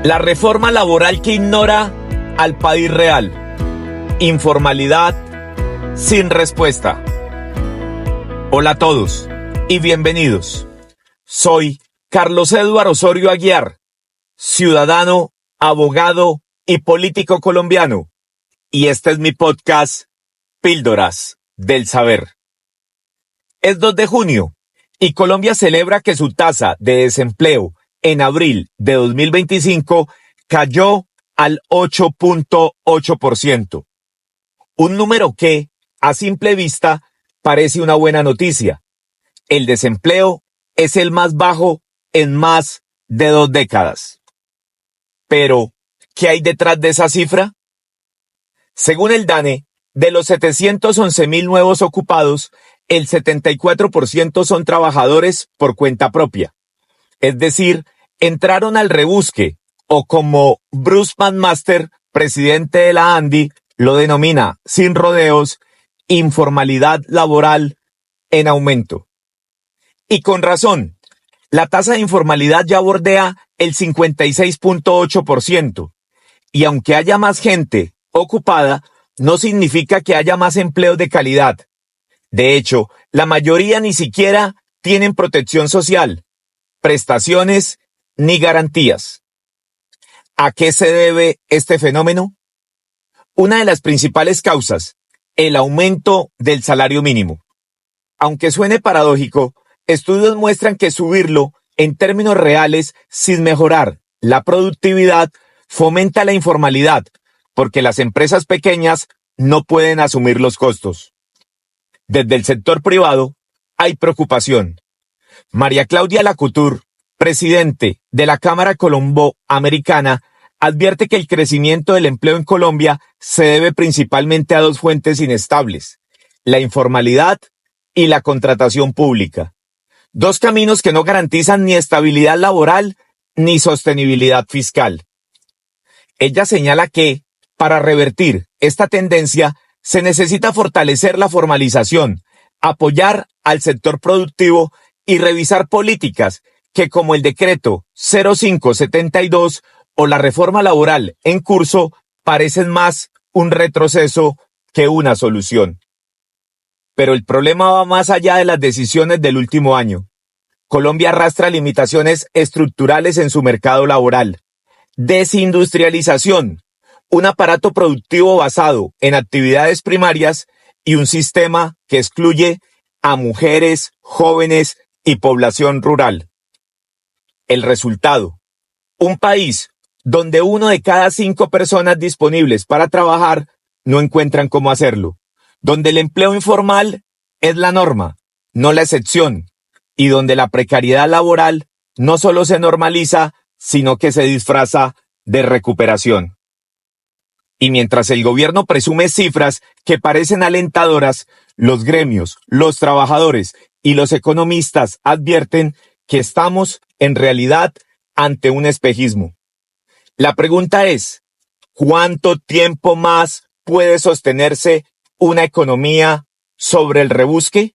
La reforma laboral que ignora al país real. Informalidad sin respuesta. Hola a todos y bienvenidos. Soy Carlos Eduardo Osorio Aguiar, ciudadano, abogado y político colombiano. Y este es mi podcast, Píldoras del Saber. Es 2 de junio y Colombia celebra que su tasa de desempleo en abril de 2025 cayó al 8.8%. Un número que, a simple vista, parece una buena noticia. El desempleo es el más bajo en más de 2 décadas. Pero, ¿qué hay detrás de esa cifra? Según el DANE, de los 711,000 nuevos ocupados, el 74% son trabajadores por cuenta propia. Es decir, entraron al rebusque, o como Bruce McMaster, presidente de la ANDI, lo denomina sin rodeos, informalidad laboral en aumento. Y con razón, la tasa de informalidad ya bordea el 56.8%, y aunque haya más gente ocupada, no significa que haya más empleos de calidad. De hecho, la mayoría ni siquiera tienen protección social, prestaciones ni garantías. ¿A qué se debe este fenómeno? Una de las principales causas, el aumento del salario mínimo. Aunque suene paradójico, estudios muestran que subirlo en términos reales sin mejorar la productividad fomenta la informalidad, porque las empresas pequeñas no pueden asumir los costos. Desde el sector privado hay preocupación. María Claudia Lacouture, presidente de la Cámara Colombo-Americana, advierte que el crecimiento del empleo en Colombia se debe principalmente a 2 fuentes inestables: la informalidad y la contratación pública. 2 caminos que no garantizan ni estabilidad laboral ni sostenibilidad fiscal. Ella señala que, para revertir esta tendencia, se necesita fortalecer la formalización, apoyar al sector productivo y revisar políticas que, como el decreto 0572 o la reforma laboral en curso, parecen más un retroceso que una solución. Pero el problema va más allá de las decisiones del último año. Colombia arrastra limitaciones estructurales en su mercado laboral. Desindustrialización, un aparato productivo basado en actividades primarias y un sistema que excluye a mujeres, jóvenes y población rural. El resultado: un país donde 1 de cada 5 personas disponibles para trabajar no encuentran cómo hacerlo, donde el empleo informal es la norma, no la excepción, y donde la precariedad laboral no solo se normaliza, sino que se disfraza de recuperación. Y mientras el gobierno presume cifras que parecen alentadoras, los gremios, los trabajadores y los economistas advierten que estamos, en realidad, ante un espejismo. La pregunta es, ¿cuánto tiempo más puede sostenerse una economía sobre el rebusque?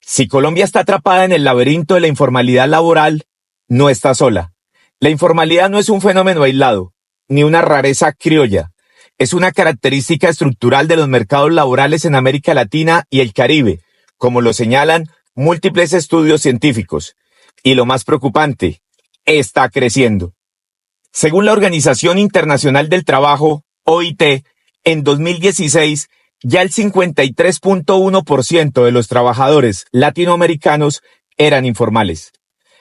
Si Colombia está atrapada en el laberinto de la informalidad laboral, no está sola. La informalidad no es un fenómeno aislado, ni una rareza criolla. Es una característica estructural de los mercados laborales en América Latina y el Caribe, como lo señalan múltiples estudios científicos. Y lo más preocupante, está creciendo. Según la Organización Internacional del Trabajo, OIT, en 2016, ya el 53.1% de los trabajadores latinoamericanos eran informales.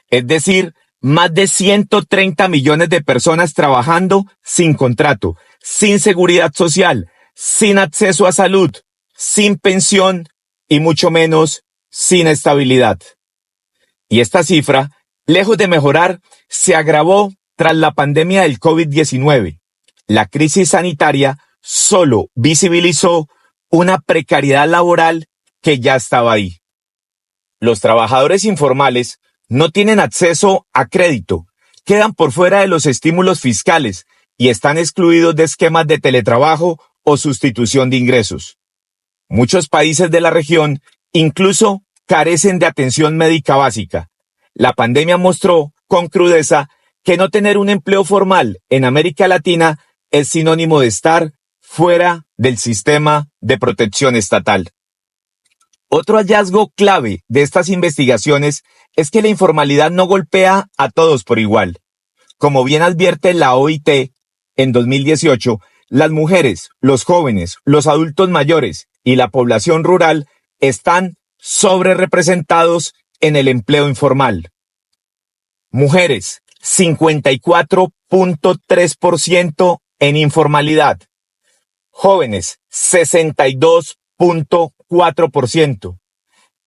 Es decir, más de 130 millones de personas trabajando sin contrato, sin seguridad social, sin acceso a salud, sin pensión y mucho menos sin estabilidad. Y esta cifra, lejos de mejorar, se agravó tras la pandemia del COVID-19. La crisis sanitaria solo visibilizó una precariedad laboral que ya estaba ahí. Los trabajadores informales no tienen acceso a crédito, quedan por fuera de los estímulos fiscales y están excluidos de esquemas de teletrabajo o sustitución de ingresos. Muchos países de la región incluso carecen de atención médica básica. La pandemia mostró con crudeza que no tener un empleo formal en América Latina es sinónimo de estar fuera del sistema de protección estatal. Otro hallazgo clave de estas investigaciones es que la informalidad no golpea a todos por igual. Como bien advierte la OIT, en 2018, las mujeres, los jóvenes, los adultos mayores y la población rural están sobrerepresentados en el empleo informal. Mujeres, 54.3% en informalidad. Jóvenes, 62.4%.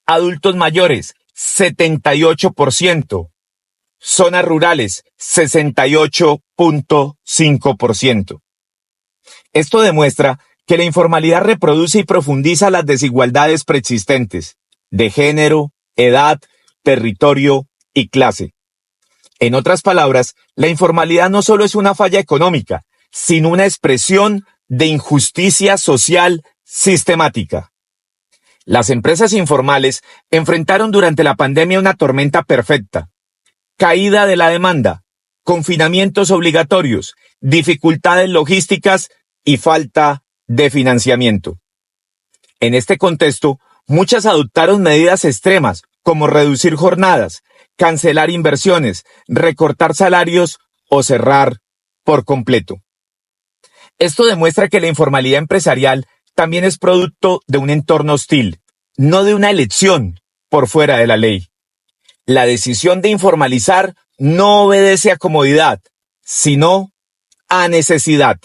Adultos mayores, 78%. Zonas rurales, 68.5%. Esto demuestra que la informalidad reproduce y profundiza las desigualdades preexistentes de género, edad, territorio y clase. En otras palabras, la informalidad no solo es una falla económica, sino una expresión de injusticia social sistemática. Las empresas informales enfrentaron durante la pandemia una tormenta perfecta: caída de la demanda, confinamientos obligatorios, dificultades logísticas y falta de financiamiento. En este contexto, muchas adoptaron medidas extremas como reducir jornadas, cancelar inversiones, recortar salarios o cerrar por completo. Esto demuestra que la informalidad empresarial también es producto de un entorno hostil, no de una elección por fuera de la ley. La decisión de informalizar no obedece a comodidad, sino a necesidad.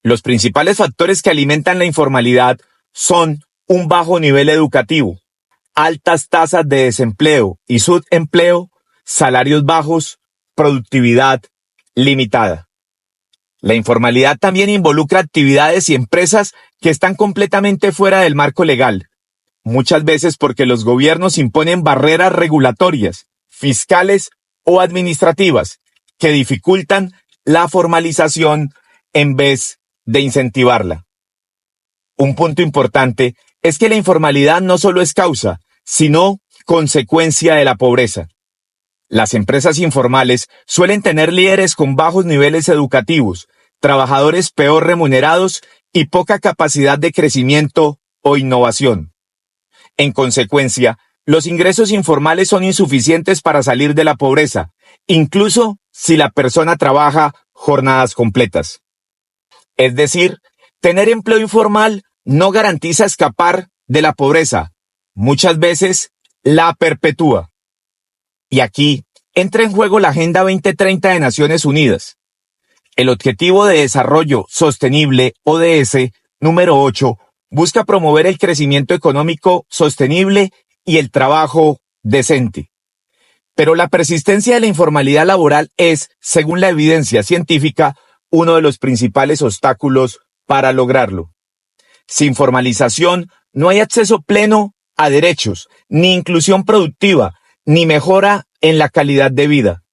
Los principales factores que alimentan la informalidad son un bajo nivel educativo, altas tasas de desempleo y subempleo, salarios bajos, productividad limitada. La informalidad también involucra actividades y empresas que están completamente fuera del marco legal, muchas veces porque los gobiernos imponen barreras regulatorias, fiscales o administrativas que dificultan la formalización en vez de incentivarla. Un punto importante es que la informalidad no solo es causa, sino consecuencia de la pobreza. Las empresas informales suelen tener líderes con bajos niveles educativos, trabajadores peor remunerados y poca capacidad de crecimiento o innovación. En consecuencia, los ingresos informales son insuficientes para salir de la pobreza, incluso si la persona trabaja jornadas completas. Es decir, tener empleo informal no garantiza escapar de la pobreza, muchas veces la perpetúa. Y aquí entra en juego la Agenda 2030 de Naciones Unidas. El Objetivo de Desarrollo Sostenible, ODS, número 8, busca promover el crecimiento económico sostenible y el trabajo decente. Pero la persistencia de la informalidad laboral es, según la evidencia científica, uno de los principales obstáculos para lograrlo. Sin formalización no hay acceso pleno a derechos, ni inclusión productiva, ni mejora en la calidad de vida.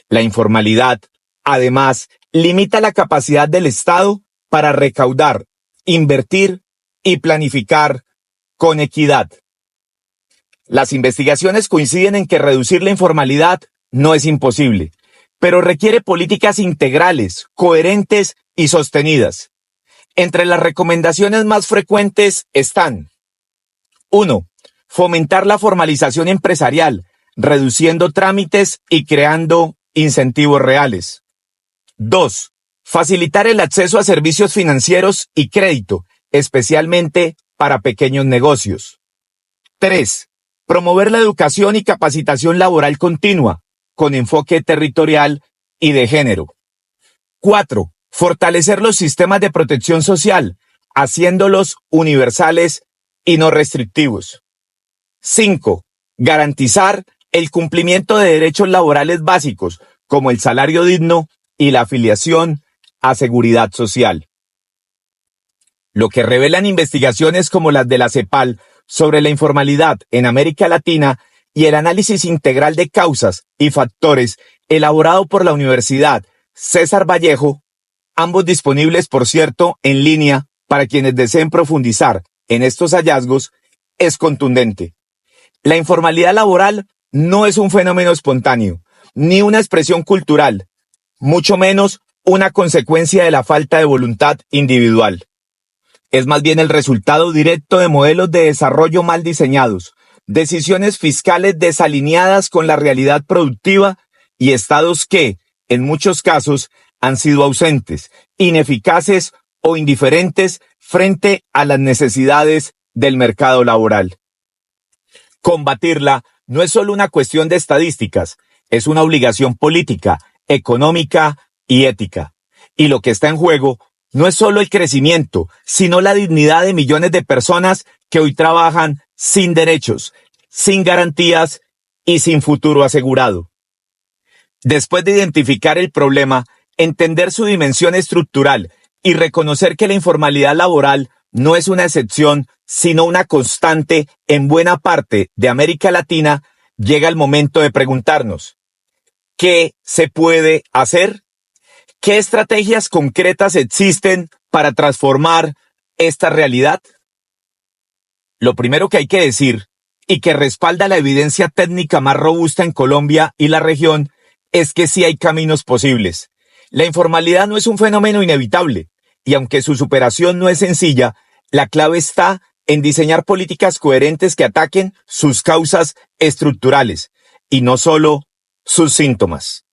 La informalidad, además, limita la capacidad del Estado para recaudar, invertir y planificar con equidad. Las investigaciones coinciden en que reducir la informalidad no es imposible, pero requiere políticas integrales, coherentes y sostenidas. Entre las recomendaciones más frecuentes están: 1. Fomentar la formalización empresarial, reduciendo trámites y creando incentivos reales. 2. Facilitar el acceso a servicios financieros y crédito, especialmente para pequeños negocios. 3. Promover la educación y capacitación laboral continua, con enfoque territorial y de género. 4. Fortalecer los sistemas de protección social, haciéndolos universales y no restrictivos. 5. Garantizar el cumplimiento de derechos laborales básicos, como el salario digno y la afiliación a seguridad social. Lo que revelan investigaciones como las de la CEPAL sobre la informalidad en América Latina y el análisis integral de causas y factores elaborado por la Universidad César Vallejo, ambos disponibles, por cierto, en línea para quienes deseen profundizar en estos hallazgos, es contundente. La informalidad laboral no es un fenómeno espontáneo, ni una expresión cultural, mucho menos una consecuencia de la falta de voluntad individual. Es más bien el resultado directo de modelos de desarrollo mal diseñados, decisiones fiscales desalineadas con la realidad productiva y estados que, en muchos casos, han sido ausentes, ineficaces o indiferentes frente a las necesidades del mercado laboral. Combatirla no es solo una cuestión de estadísticas, es una obligación política, económica y ética. Y lo que está en juego no es solo el crecimiento, sino la dignidad de millones de personas que hoy trabajan sin derechos, sin garantías y sin futuro asegurado. Después de identificar el problema, entender su dimensión estructural y reconocer que la informalidad laboral no es una excepción, sino una constante en buena parte de América Latina, llega el momento de preguntarnos, ¿qué se puede hacer? ¿Qué estrategias concretas existen para transformar esta realidad? Lo primero que hay que decir, y que respalda la evidencia técnica más robusta en Colombia y la región, es que sí hay caminos posibles. La informalidad no es un fenómeno inevitable, y aunque su superación no es sencilla, la clave está en diseñar políticas coherentes que ataquen sus causas estructurales, y no solo sus síntomas.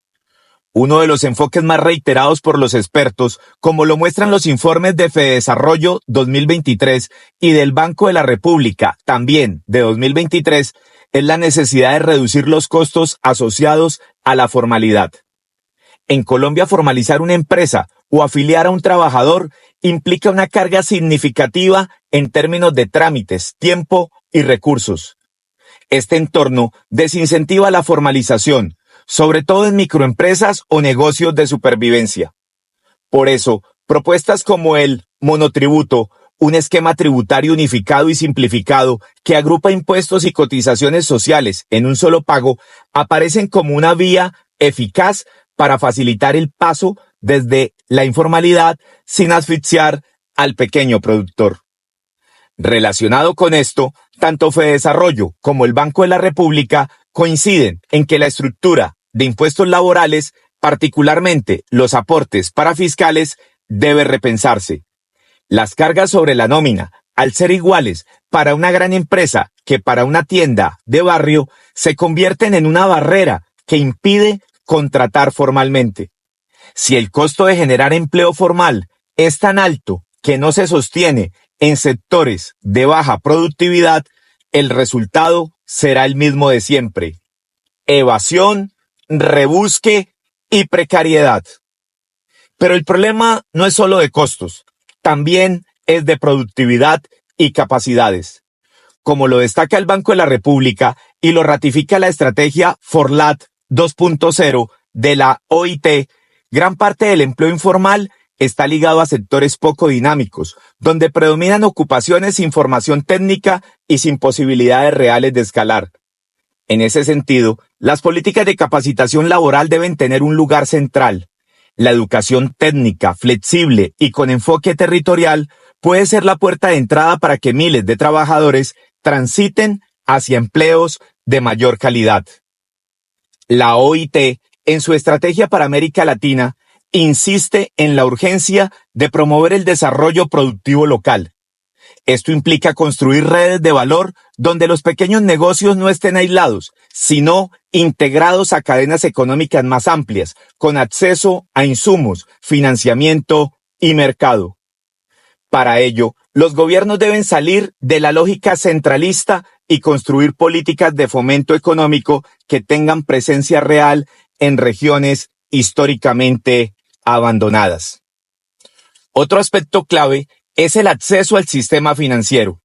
Uno de los enfoques más reiterados por los expertos, como lo muestran los informes de Fedesarrollo 2023 y del Banco de la República, también de 2023, es la necesidad de reducir los costos asociados a la formalidad. En Colombia, formalizar una empresa o afiliar a un trabajador implica una carga significativa en términos de trámites, tiempo y recursos. Este entorno desincentiva la formalización, sobre todo en microempresas o negocios de supervivencia. Por eso, propuestas como el monotributo, un esquema tributario unificado y simplificado que agrupa impuestos y cotizaciones sociales en un solo pago, aparecen como una vía eficaz para facilitar el paso desde la informalidad sin asfixiar al pequeño productor. Relacionado con esto, tanto Fedesarrollo como el Banco de la República coinciden en que la estructura de impuestos laborales, particularmente los aportes parafiscales, debe repensarse. Las cargas sobre la nómina, al ser iguales para una gran empresa que para una tienda de barrio, se convierten en una barrera que impide contratar formalmente. Si el costo de generar empleo formal es tan alto que no se sostiene en sectores de baja productividad, el resultado será el mismo de siempre: evasión, rebusque y precariedad. Pero el problema no es solo de costos, también es de productividad y capacidades. Como lo destaca el Banco de la República y lo ratifica la estrategia Forlat 2.0 de la OIT, gran parte del empleo informal está ligado a sectores poco dinámicos, donde predominan ocupaciones sin formación técnica y sin posibilidades reales de escalar. En ese sentido, las políticas de capacitación laboral deben tener un lugar central. La educación técnica, flexible y con enfoque territorial puede ser la puerta de entrada para que miles de trabajadores transiten hacia empleos de mayor calidad. La OIT, en su estrategia para América Latina, insiste en la urgencia de promover el desarrollo productivo local. Esto implica construir redes de valor donde los pequeños negocios no estén aislados, sino integrados a cadenas económicas más amplias, con acceso a insumos, financiamiento y mercado. Para ello, los gobiernos deben salir de la lógica centralista y construir políticas de fomento económico que tengan presencia real en regiones históricamente abandonadas. Otro aspecto clave es el acceso al sistema financiero.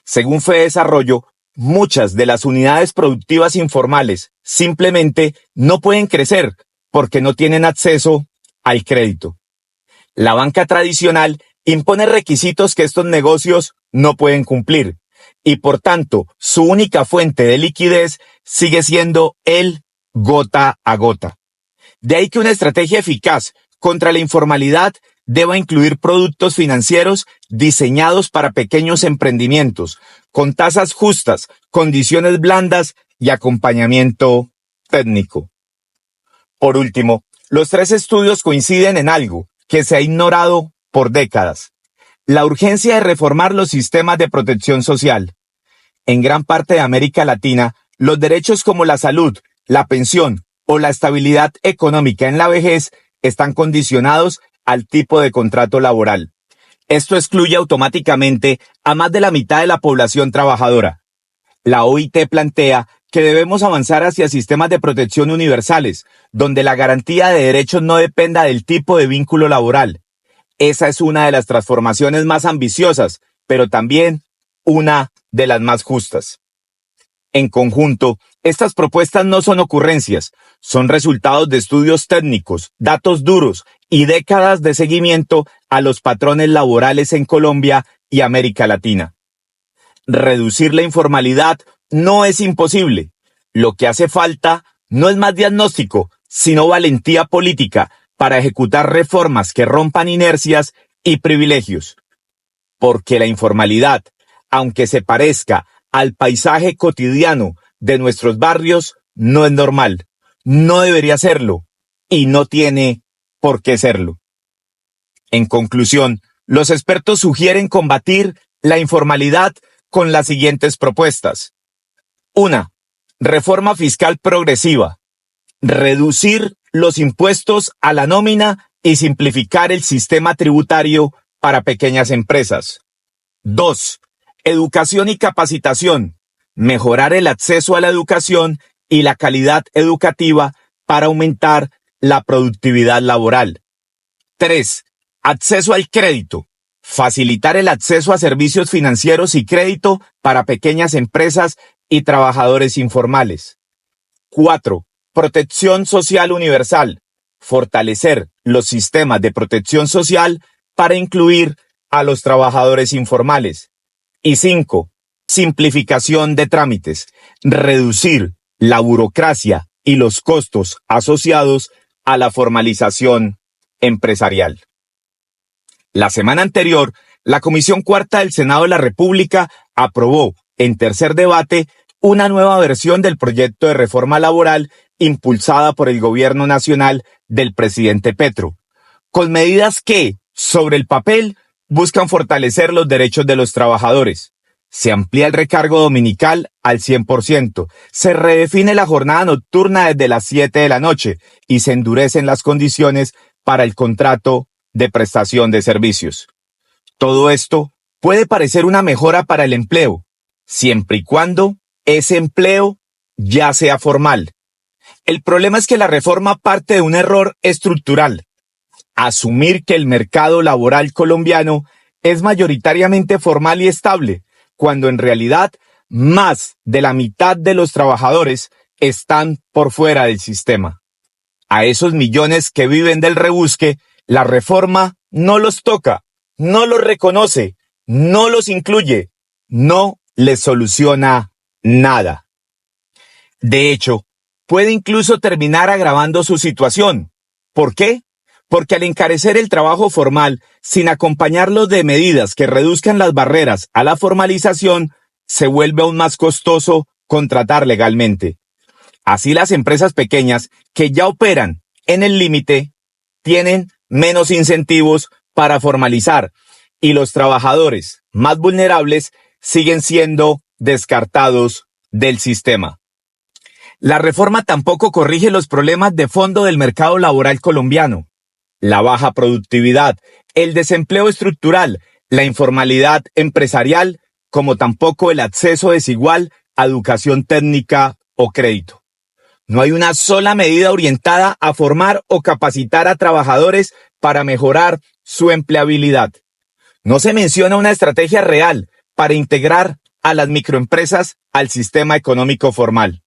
Según Fedesarrollo, muchas de las unidades productivas informales simplemente no pueden crecer porque no tienen acceso al crédito. La banca tradicional impone requisitos que estos negocios no pueden cumplir y por tanto su única fuente de liquidez sigue siendo el gota a gota. De ahí que una estrategia eficaz contra la informalidad deba incluir productos financieros diseñados para pequeños emprendimientos, con tasas justas, condiciones blandas y acompañamiento técnico. Por último, los tres estudios coinciden en algo que se ha ignorado por décadas: la urgencia de reformar los sistemas de protección social. En gran parte de América Latina, los derechos como la salud, la pensión o la estabilidad económica en la vejez están condicionados al tipo de contrato laboral. Esto excluye automáticamente a más de la mitad de la población trabajadora. La OIT plantea que debemos avanzar hacia sistemas de protección universales, donde la garantía de derechos no dependa del tipo de vínculo laboral. Esa es una de las transformaciones más ambiciosas, pero también una de las más justas. En conjunto, estas propuestas no son ocurrencias, son resultados de estudios técnicos, datos duros y décadas de seguimiento a los patrones laborales en Colombia y América Latina. Reducir la informalidad no es imposible. Lo que hace falta no es más diagnóstico, sino valentía política para ejecutar reformas que rompan inercias y privilegios. Porque la informalidad, aunque se parezca al paisaje cotidiano de nuestros barrios, no es normal, no debería serlo y no tiene por qué serlo. En conclusión, los expertos sugieren combatir la informalidad con las siguientes propuestas. 1. Reforma fiscal progresiva. Reducir los impuestos a la nómina y simplificar el sistema tributario para pequeñas empresas. 2. Educación y capacitación. Mejorar el acceso a la educación y la calidad educativa para aumentar la productividad laboral. 3. Acceso al crédito. Facilitar el acceso a servicios financieros y crédito para pequeñas empresas y trabajadores informales. 4. Protección social universal. Fortalecer los sistemas de protección social para incluir a los trabajadores informales. Y 5. Simplificación de trámites. Reducir la burocracia y los costos asociados a la formalización empresarial. La semana anterior, la Comisión Cuarta del Senado de la República aprobó, en tercer debate, una nueva versión del proyecto de reforma laboral impulsada por el gobierno nacional del presidente Petro, con medidas que, sobre el papel, buscan fortalecer los derechos de los trabajadores. Se amplía el recargo dominical al 100%, se redefine la jornada nocturna desde las 7 de la noche y se endurecen las condiciones para el contrato de prestación de servicios. Todo esto puede parecer una mejora para el empleo, siempre y cuando ese empleo ya sea formal. El problema es que la reforma parte de un error estructural: asumir que el mercado laboral colombiano es mayoritariamente formal y estable, cuando en realidad más de la mitad de los trabajadores están por fuera del sistema. A esos millones que viven del rebusque, la reforma no los toca, no los reconoce, no los incluye, no les soluciona nada. De hecho, puede incluso terminar agravando su situación. ¿Por qué? Porque al encarecer el trabajo formal, sin acompañarlo de medidas que reduzcan las barreras a la formalización, se vuelve aún más costoso contratar legalmente. Así, las empresas pequeñas que ya operan en el límite tienen menos incentivos para formalizar y los trabajadores más vulnerables siguen siendo descartados del sistema. La reforma tampoco corrige los problemas de fondo del mercado laboral colombiano: la baja productividad, el desempleo estructural, la informalidad empresarial, como tampoco el acceso desigual a educación técnica o crédito. No hay una sola medida orientada a formar o capacitar a trabajadores para mejorar su empleabilidad. No se menciona una estrategia real para integrar a las microempresas al sistema económico formal.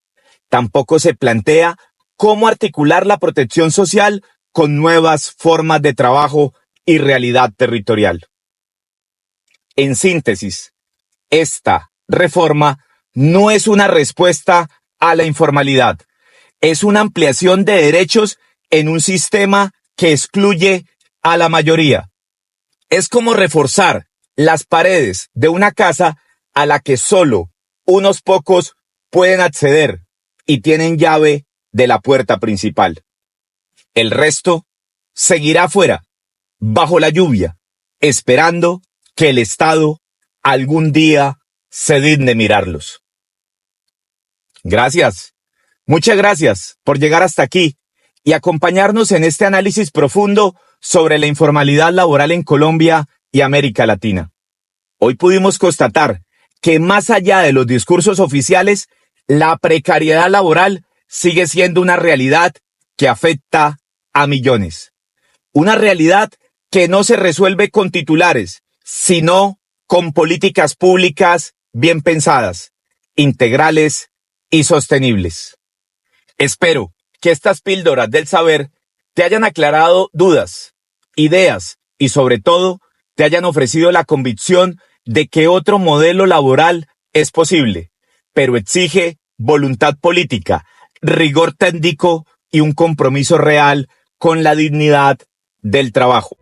Tampoco se plantea cómo articular la protección social con nuevas formas de trabajo y realidad territorial. En síntesis, esta reforma no es una respuesta a la informalidad, es una ampliación de derechos en un sistema que excluye a la mayoría. Es como reforzar las paredes de una casa a la que solo unos pocos pueden acceder y tienen llave de la puerta principal. El resto seguirá afuera, bajo la lluvia, esperando que el Estado algún día se digne mirarlos. Gracias, muchas gracias por llegar hasta aquí y acompañarnos en este análisis profundo sobre la informalidad laboral en Colombia y América Latina. Hoy pudimos constatar que más allá de los discursos oficiales, la precariedad laboral sigue siendo una realidad que afecta a millones. Una realidad que no se resuelve con titulares, sino con políticas públicas bien pensadas, integrales y sostenibles. Espero que estas píldoras del saber te hayan aclarado dudas, ideas y sobre todo te hayan ofrecido la convicción de que otro modelo laboral es posible, pero exige voluntad política, rigor técnico y un compromiso real con la dignidad del trabajo.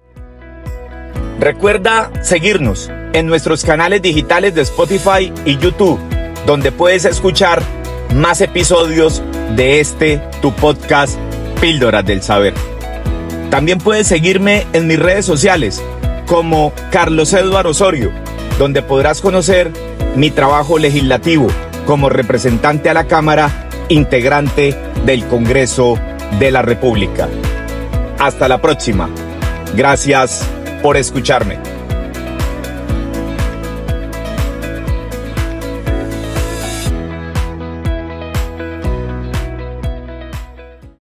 Recuerda seguirnos en nuestros canales digitales de Spotify y YouTube, donde puedes escuchar más episodios de tu podcast Píldoras del Saber. También puedes seguirme en mis redes sociales como Carlos Eduardo Osorio, donde podrás conocer mi trabajo legislativo como representante a la Cámara, integrante del Congreso de la República. Hasta la próxima. Gracias por escucharme.